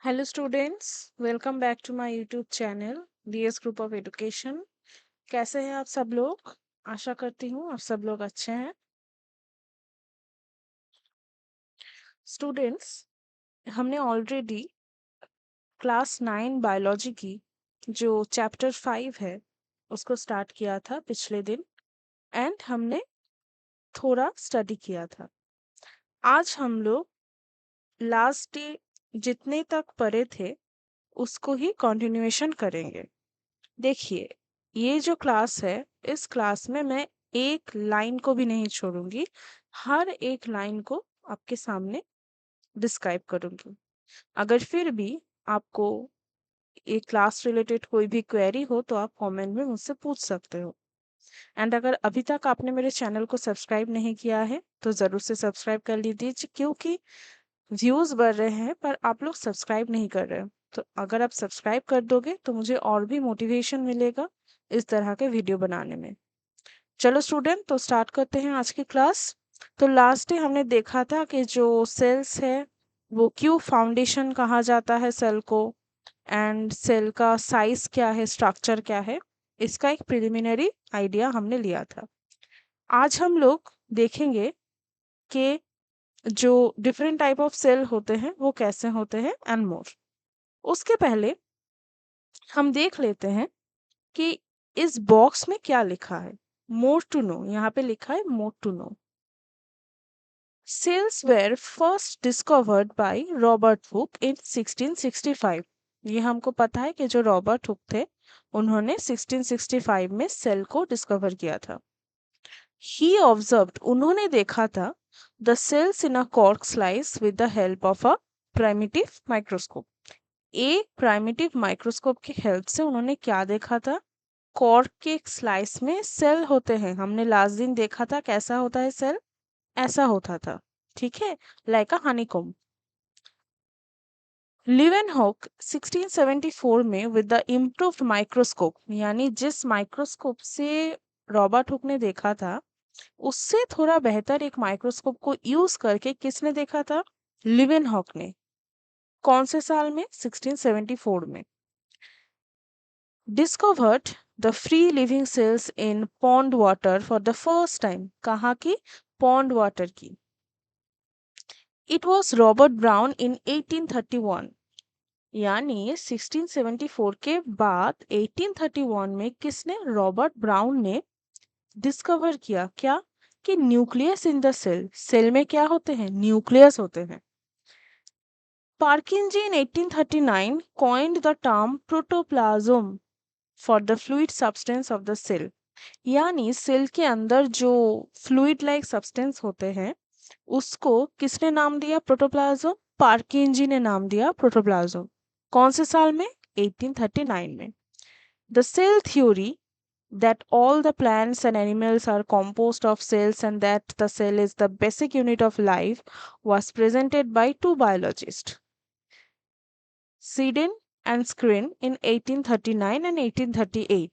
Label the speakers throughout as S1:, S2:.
S1: Hello students, welcome back to my YouTube channel DS group of education. कैसे हैं आप सब लोग? आशा करती हूँ आप सब लोग अच्छे हैं। स्टूडेंट्स, हमने ऑलरेडी क्लास 9 बायोलॉजी की जो चैप्टर 5 है उसको स्टार्ट किया था पिछले दिन एंड हमने थोड़ा स्टडी किया था। आज हम लोग लास्ट डे जितने तक पढ़े थे उसको ही कंटिन्यूएशन करेंगे। देखिए, ये जो क्लास है, इस क्लास में मैं एक लाइन को भी नहीं छोड़ूंगी। हर एक लाइन को आपके सामने डिस्क्राइब करूंगी। अगर फिर भी आपको एक क्लास रिलेटेड कोई भी क्वेरी हो तो आप कमेंट में मुझसे पूछ सकते हो। एंड अगर अभी तक आपने मेरे चैनल को सब्सक्राइब नहीं किया है तो ज़रूर से सब्सक्राइब कर लीजिए, क्योंकि व्यूज़ बढ़ रहे हैं पर आप लोग सब्सक्राइब नहीं कर रहे हो। तो अगर आप सब्सक्राइब कर दोगे तो मुझे और भी मोटिवेशन मिलेगा इस तरह के वीडियो बनाने में। चलो स्टूडेंट, तो स्टार्ट करते हैं आज की क्लास। तो लास्ट डे हमने देखा था कि जो सेल्स है वो क्यों फाउंडेशन कहा जाता है सेल को, एंड सेल का साइज क्या है, स्ट्रक्चर क्या है, इसका एक प्रिलिमिनरी आइडिया हमने लिया था। आज हम लोग देखेंगे कि जो डिफरेंट टाइप ऑफ सेल होते हैं वो कैसे होते हैं एंड मोर। उसके पहले हम देख लेते हैं कि इस बॉक्स में क्या लिखा है। मोर टू नो, यहाँ पे लिखा है more to know. Cells were first discovered by Robert Hooke in 1665। ये हमको पता है कि जो रॉबर्ट हुक थे उन्होंने 1665 में सेल को डिस्कवर किया था। ही ऑब्जर्व्ड, उन्होंने देखा था the cells in a cork slice with the help of a primitive microscope. एक प्राइमिटिव माइक्रोस्कोप की हेल्प से उन्होंने क्या देखा था? कॉर्क के एक स्लाइस में सेल होते हैं। हमने लास्ट दिन देखा था कैसा होता है सेल, ऐसा होता था, ठीक है, लाइक अ हनीकॉम्ब। लिवेनहॉक 1674 में विद द इम्प्रूव्ड माइक्रोस्कोप, यानी जिस माइक्रोस्कोप से रॉबर्ट हुक ने देखा था उससे थोड़ा बेहतर एक माइक्रोस्कोप को यूज करके किसने देखा था? लिवेनहॉक ने। कौन से साल में? 1674 में। Discovered the free living cells in pond water for the first time. कहाँ की? पॉन्ड वाटर की। इट वॉज रॉबर्ट ब्राउन इन 1831। यानी 1674 के बाद 1831 में किसने? रॉबर्ट ब्राउन ने डिस्कवर किया क्या? कि nucleus in the cell, cell में क्या होते हैं? न्यूक्लियस होते हैं। Purkinje in 1839 coined the term protoplasm for the fluid substance of the cell। यानी सेल के अंदर जो फ्लूइड लाइक सब्सटेंस होते हैं उसको किसने नाम दिया? प्रोटोप्लाज्म। पार्किंजी ने नाम दिया प्रोटोप्लाज्म। कौन से साल में? 1839 में। The cell theory that all the plants and animals are composed of cells and that the cell is the basic unit of life was presented by two biologists, sedan and screen, in 1839 and 1838।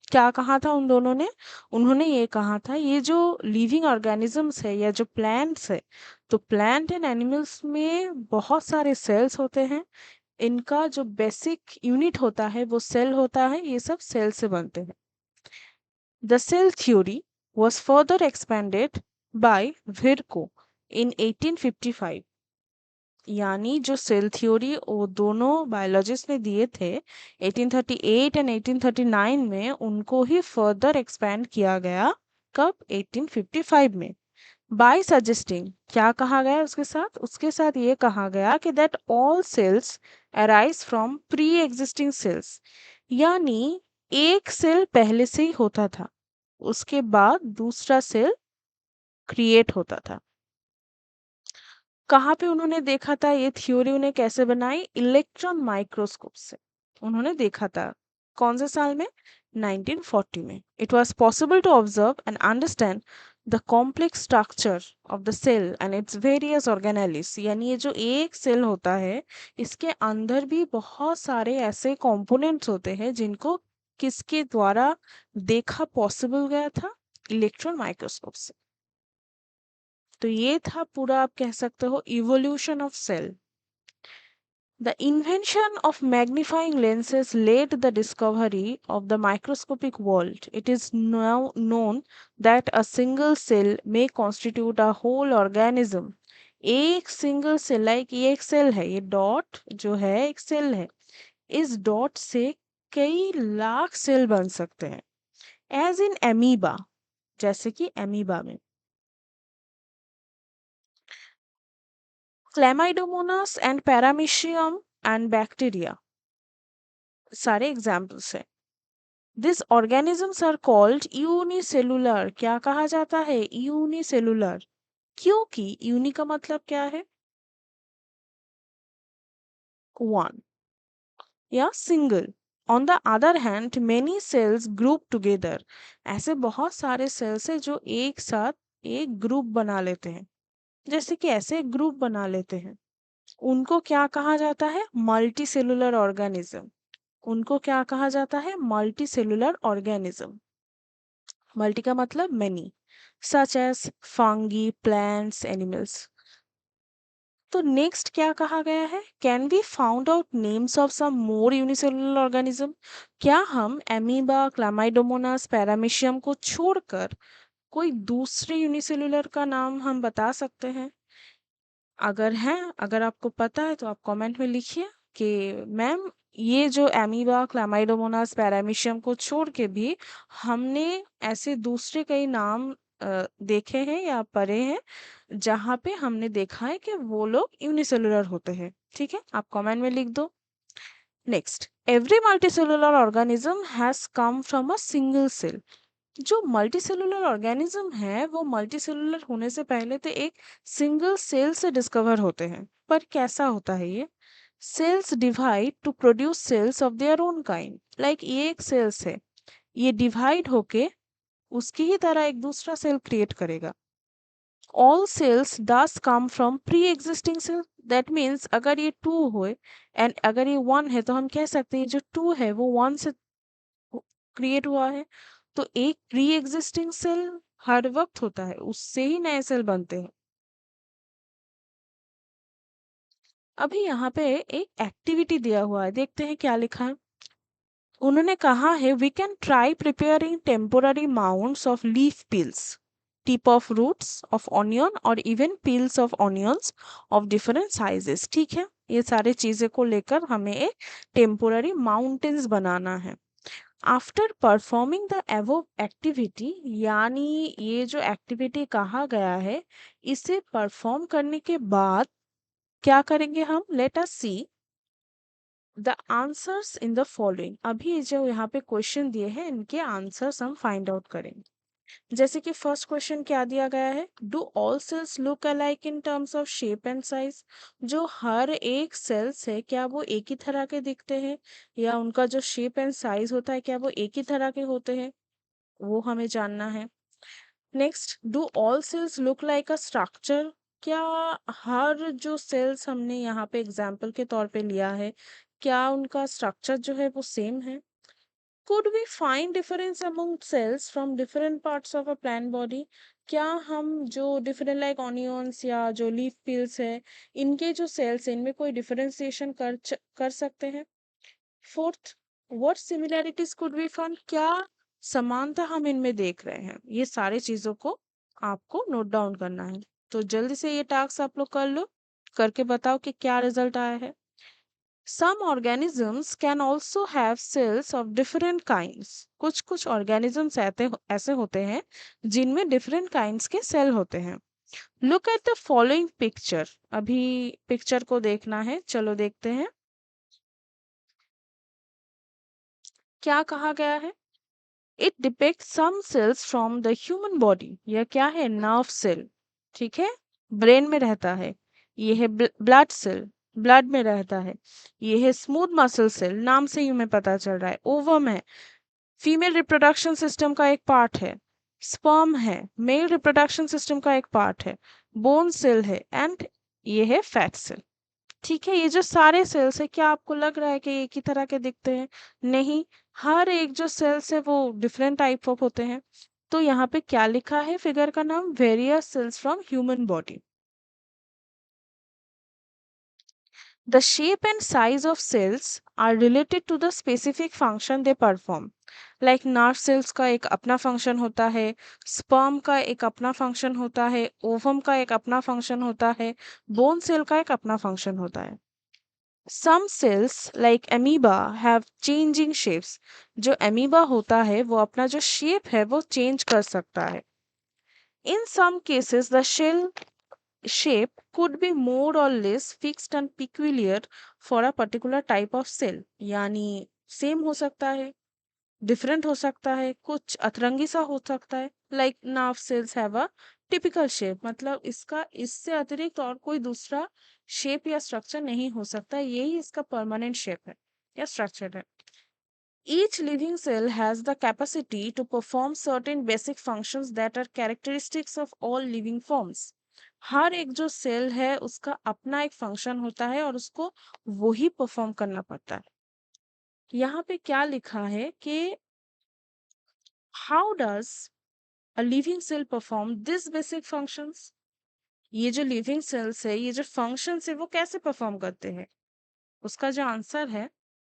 S1: क्या कहा था उन दोनों ने? उन्होंने ये कहा था ये जो लिविंग ऑर्गेनिजम्स है या जो प्लांट्स है, तो प्लांट एंड एनिमल्स में बहुत सारे सेल्स होते हैं। इनका जो बेसिक यूनिट होता है वो सेल होता है। ये सब सेल से बनते हैं। The cell theory was further expanded by Virchow in 1855। यानी जो सेल थ्योरी वो दोनों बायोलॉजिस्ट ने दिए थे 1838 एंड 1839 में, उनको ही फर्दर एक्सपेंड किया गया। कब? 1855 में। बाय सजेस्टिंग, क्या कहा गया उसके साथ? उसके साथ ये कहा गया कि that all cells arise from pre existing cells. यानी एक सेल पहले से ही होता था, उसके बाद दूसरा सेल क्रिएट होता था। कहाँ पे उन्होंने देखा था? ये थ्योरी उन्हें कैसे बनाई? इलेक्ट्रॉन माइक्रोस्कोप से उन्होंने देखा था। कौन से साल में? 1940 में। It was possible to observe and understand the complex structure of the cell and its various organelles. यानी ये जो एक सेल होता है इसके अंदर भी बहुत सारे ऐसे कंपोनेंट्स होते हैं जिनको किसके द्वारा देखा पॉसिबल गया था? इलेक्ट्रॉन माइक्रोस्कोप से। तो ये था पूरा, आप कह सकते हो, evolution of cell. The invention of magnifying lenses led the discovery of the microscopic world. It is now known that a single cell may constitute a whole organism. एक सिंगल सेल, लाइक ये एक cell है, ये dot जो है एक cell है, इस डॉट से कई लाख सेल बन सकते हैं, एज इन एमीबा, जैसे कि एमीबा में। Chlamydomonas and paramecium and bacteria सारे एग्जाम्पल्स हैं। This organisms are called unicellular. क्या कहा जाता है? यूनिसेलुलर। क्योंकि यूनि का मतलब क्या है? वन या सिंगल। On the other hand many cells group together. ऐसे बहुत सारे सेल्स हैं जो एक साथ एक ग्रुप बना लेते हैं, जैसे कि ऐसे एक ग्रुप बना लेते हैं, उनको क्या कहा जाता है? Multi cellular organism. उनको क्या कहा जाता है? Multi cellular organism. मल्टी का मतलब many, such as fungi, plants, animals. तो नेक्स्ट क्या कहा गया है? Can we found out names of some more unicellular organism? क्या हम एमीबा, क्लामाइडोमोनास, पैरामीशियम को छोड़कर कोई दूसरे यूनिसेलुलर का नाम हम बता सकते हैं? अगर हैं, अगर आपको पता है तो आप कमेंट में लिखिए कि मैम ये जो एमीबा, क्लामाइडोमोनास, पैरामीशियम को छोड़ के भी हमने ऐसे दूसरे कई नाम देखे हैं या पढ़े हैं जहाँ पे हमने देखा है कि वो लोग यूनिसेलुलर होते हैं। ठीक है, आप कमेंट में लिख दो। Next, every multicellular organism has come from a single cell. जो मल्टीसेलुलर ऑर्गेनिज्म है वो मल्टीसेलुलर होने से पहले तो एक सिंगल सेल से डिस्कवर होते हैं। पर कैसा होता है ये? Cells divide to produce cells of their own kind. Like ये एक सेल्स है, ये डिवाइड होके उसकी ही तरह एक दूसरा सेल क्रिएट करेगा। All cells thus come from pre existing cell. That means अगर ये टू हो एंड अगर ये वन है तो हम कह सकते हैं जो टू है वो वन से क्रिएट हुआ है। तो एक प्री एग्जिस्टिंग सेल हर वक्त होता है, उससे ही नए सेल बनते हैं। अभी यहाँ पे एक एक्टिविटी दिया हुआ है, देखते हैं क्या लिखा है। उन्होंने कहा है we can try preparing temporary mounts of leaf peels, tip of roots of onion और even peels of onions of different sizes. ठीक है, ये सारी चीजें को लेकर हमें एक टेम्पोररी माउंटेन्स बनाना है। आफ्टर परफॉर्मिंग द एवो एक्टिविटी, यानी ये जो एक्टिविटी कहा गया है इसे परफॉर्म करने के बाद क्या करेंगे हम? Let us see the answers in the following. अभी जो यहाँ पे क्वेश्चन दिए हैं इनके आंसर्स हम फाइंड आउट करेंगे। जैसे कि फर्स्ट क्वेश्चन क्या दिया गया है? Do all cells look alike in terms of shape and size? जो हर एक सेल्स है क्या वो एक ही तरह के दिखते हैं, या उनका जो शेप एंड साइज होता है क्या वो एक ही तरह के होते हैं? वो हमें जानना है। Next, do all cells look like a structure? क्या हर जो सेल्स हमने यहाँ पे एग्जाम्पल के तौर पे लिया है क्या उनका स्ट्रक्चर जो है वो सेम है? Could we find difference among cells from different parts of a plant body? क्या हम जो डिफरेंट लाइक ऑनियंस या जो लीफ पिल्स है इनके जो सेल्स हैं इनमें कोई डिफरेंशिएशन कर सकते हैं? Fourth, what similarities could we find? क्या समानता हम इनमें देख रहे हैं? ये सारी चीजों को आपको नोट डाउन करना है। तो जल्दी से ये टास्क आप लोग कर लो, करके बताओ कि क्या रिजल्ट आया है। Some organisms can also have cells of different kinds. कुछ कुछ organisms ऐसे होते हैं जिनमें different kinds के सेल होते हैं। Look at the following picture. अभी पिक्चर को देखना है, चलो देखते हैं क्या कहा गया है। It depicts some cells from the human body. यह क्या है? नर्व सेल, ठीक है, ब्रेन में रहता है। ये है ब्लड सेल, ब्लड में रहता है। ये है स्मूथ मसल सेल, नाम से ही हमें पता चल रहा है। ओवम है, फीमेल रिप्रोडक्शन सिस्टम का एक पार्ट है। स्पर्म है, मेल रिप्रोडक्शन सिस्टम का एक पार्ट है। बोन सेल है एंड ये है फैट सेल। ठीक है, ये जो सारे सेल्स है क्या आपको लग रहा है कि एक ही तरह के दिखते हैं? नहीं, हर एक जो सेल्स है वो डिफरेंट टाइप ऑफ होते हैं। तो यहाँ पे क्या लिखा है? फिगर का नाम various cells from human body. The shape and size of cells are related to the specific function they perform. Like nerve cells का एक अपना फंक्शन होता है, sperm का एक अपना फंक्शन होता है, ovum का एक अपना फंक्शन होता है, bone cell का एक अपना फंक्शन होता है. Some cells like amoeba have changing shapes. जो amoeba होता है वो अपना जो shape है वो change कर सकता है. In some cases the shell shape could be more or less fixed and peculiar for a particular type of cell. यानी सेम हो सकता है, डिफरेंट हो सकता है, कुछ अतरंगी सा हो सकता है. Like nerve cells have a typical shape, मतलब इसका इससे अतिरिक्त और कोई दूसरा शेप या स्ट्रक्चर नहीं हो सकता, यही इसका परमानेंट शेप है या स्ट्रक्चर है. Each living cell has the capacity to perform certain basic functions that are characteristics of all living forms. हर एक जो सेल है उसका अपना एक फंक्शन होता है और उसको वही परफॉर्म करना पड़ता है. यहाँ पे क्या लिखा है कि how does a living cell perform this basic functions. ये जो लिविंग सेल्स है, ये जो फंक्शंस है वो कैसे परफॉर्म करते हैं, उसका जो आंसर है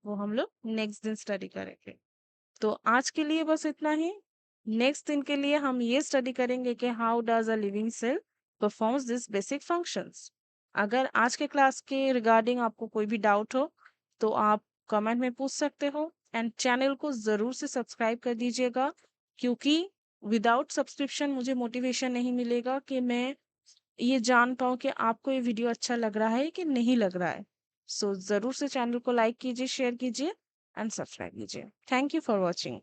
S1: वो हम लोग नेक्स्ट दिन स्टडी करेंगे. तो आज के लिए बस इतना ही. नेक्स्ट दिन के लिए हम ये स्टडी करेंगे कि how does a living cell performs this basic functions. अगर आज के क्लास के रिगार्डिंग आपको कोई भी डाउट हो तो आप कमेंट में पूछ सकते हो. एंड चैनल को ज़रूर से सब्सक्राइब कर दीजिएगा, क्योंकि विदाउट सब्सक्रिप्शन मुझे मोटिवेशन नहीं मिलेगा कि मैं ये जान पाऊँ कि आपको ये वीडियो अच्छा लग रहा है कि नहीं लग रहा है. सो ज़रूर से चैनल को लाइक कीजिए, शेयर कीजिए एंड सब्सक्राइब कीजिए. Thank you for watching.